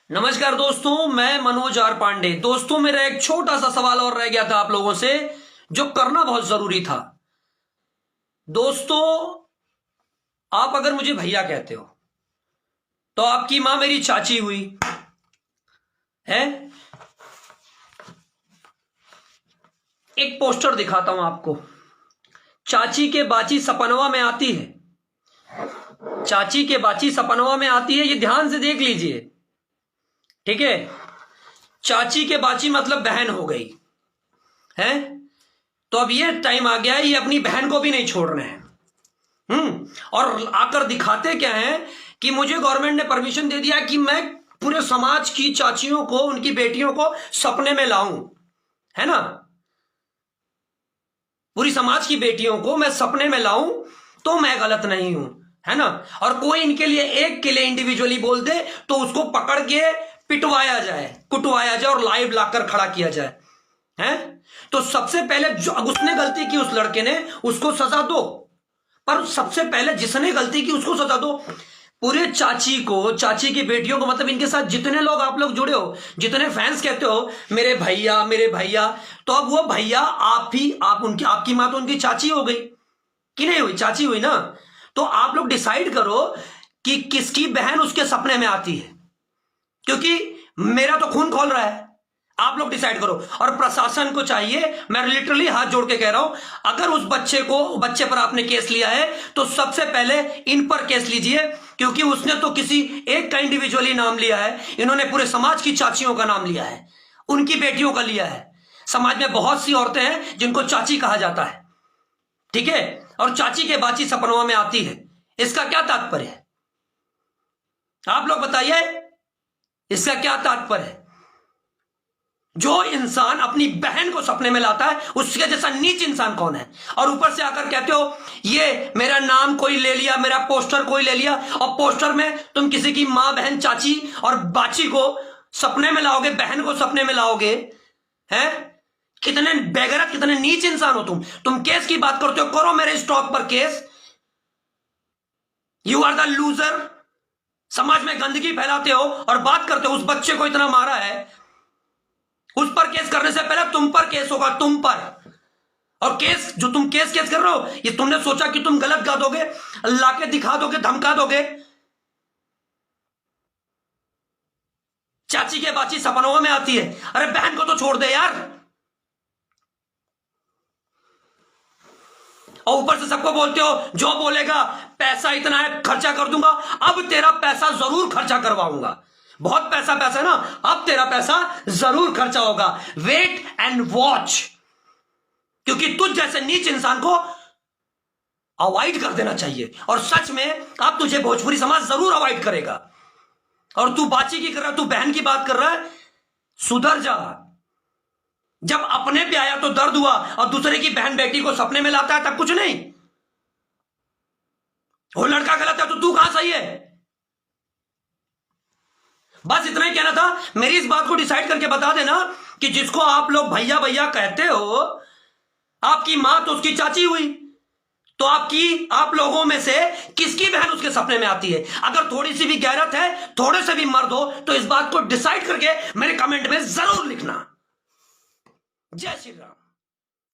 नमस्कार दोस्तों, मैं मनोज आर पांडे। दोस्तों, मेरा एक छोटा सा सवाल और रह गया था आप लोगों से, जो करना बहुत जरूरी था। दोस्तों, आप अगर मुझे भैया कहते हो तो आपकी मां मेरी चाची हुई है। एक पोस्टर दिखाता हूं आपको। चाची के बाची सपनवा में आती है। चाची के बाची सपनवा में आती है, ये ध्यान से देख लीजिए, ठीक है। चाची के बाची मतलब बहन हो गई है। तो अब ये टाइम आ गया है, ये अपनी बहन को भी नहीं छोड़ रहे हैं। और आकर दिखाते क्या है कि मुझे गवर्नमेंट ने परमिशन दे दिया कि मैं पूरे समाज की चाचियों को, उनकी बेटियों को सपने में लाऊं, है ना। पूरी समाज की बेटियों को मैं सपने में लाऊं तो मैं गलत नहीं हूं, है ना। और कोई इनके लिए, एक के लिए इंडिविजुअली बोल दे तो उसको पकड़ के पिटवाया जाए, कुटवाया जाए और लाइव लाकर खड़ा किया जाए, हैं। तो सबसे पहले जो उसने गलती की, उस लड़के ने, उसको सजा दो। पर सबसे पहले जिसने गलती की उसको सजा दो। पूरे चाची को, चाची की बेटियों को, मतलब इनके साथ जितने लोग आप लोग जुड़े हो, जितने फैंस कहते हो मेरे भैया मेरे भैया, तो अब वो भैया आपकी मां तो उनकी चाची हो गई कि नहीं हुई? चाची हुई ना। तो आप लोग डिसाइड करो कि किसकी बहन उसके सपने में आती है, क्योंकि मेरा तो खून खोल रहा है। आप लोग डिसाइड करो। और प्रशासन को चाहिए, मैं लिटरली हाथ जोड़ के कह रहा हूं, अगर उस बच्चे पर आपने केस लिया है तो सबसे पहले इन पर केस लीजिए, क्योंकि उसने तो किसी एक का इंडिविजुअली नाम लिया है, इन्होंने पूरे समाज की चाचियों का नाम लिया है, उनकी बेटियों का लिया है। समाज में बहुत सी औरतें हैं जिनको चाची कहा जाता है, ठीक है। और चाची के बाची सपनों में आती है, इसका क्या तात्पर्य है? आप लोग बताइए, इसका क्या तात्पर्य है? जो इंसान अपनी बहन को सपने में लाता है, उसके जैसा नीच इंसान कौन है? और ऊपर से आकर कहते हो ये मेरा नाम कोई ले लिया, मेरा पोस्टर कोई ले लिया, और पोस्टर में तुम किसी की मां, बहन, चाची और बाची को सपने में लाओगे, बहन को सपने में लाओगे, हैं? कितने बेगैरत, कितने नीच इंसान हो तुम केस की बात करते हो, करो मेरे स्टॉक पर case. You are the loser. समाज में गंदगी फैलाते हो और बात करते हो उस बच्चे को इतना मारा है, उस पर केस करने से पहले तुम पर केस होगा, तुम पर। और केस जो तुम केस कर रहे हो, ये तुमने सोचा कि तुम गलत गा दोगे, लाके दिखा दोगे, धमका दोगे। चाची के बाची सपनों में आती है, अरे बहन को तो छोड़ दे यार। और ऊपर से सबको बोलते हो जो बोलेगा पैसा इतना है खर्चा कर दूंगा। अब तेरा पैसा जरूर खर्चा करवाऊंगा, बहुत पैसा है ना, अब तेरा पैसा जरूर खर्चा होगा। वेट एंड वॉच, क्योंकि तुझ जैसे नीच इंसान को अवॉइड कर देना चाहिए। और सच में अब तुझे भोजपुरी समाज जरूर अवॉइड करेगा। और तू बाची की कर रहा है, तू बहन की बात कर रहा है, सुधर जा। जब अपने पे आया तो दर्द हुआ, और दूसरे की बहन बेटी को सपने में लाता है तब कुछ नहीं। वो लड़का गलत है तो तू कहां सही है? बस इतना ही कहना था। मेरी इस बात को डिसाइड करके बता देना कि जिसको आप लोग भैया भैया कहते हो, आपकी मां तो उसकी चाची हुई, तो आप लोगों में से किसकी बहन उसके सपने में आती है? अगर थोड़ी सी भी गैरत है, थोड़े से भी मर्द हो, तो इस बात को डिसाइड करके मेरे कमेंट में जरूर लिखना। जय श्री राम।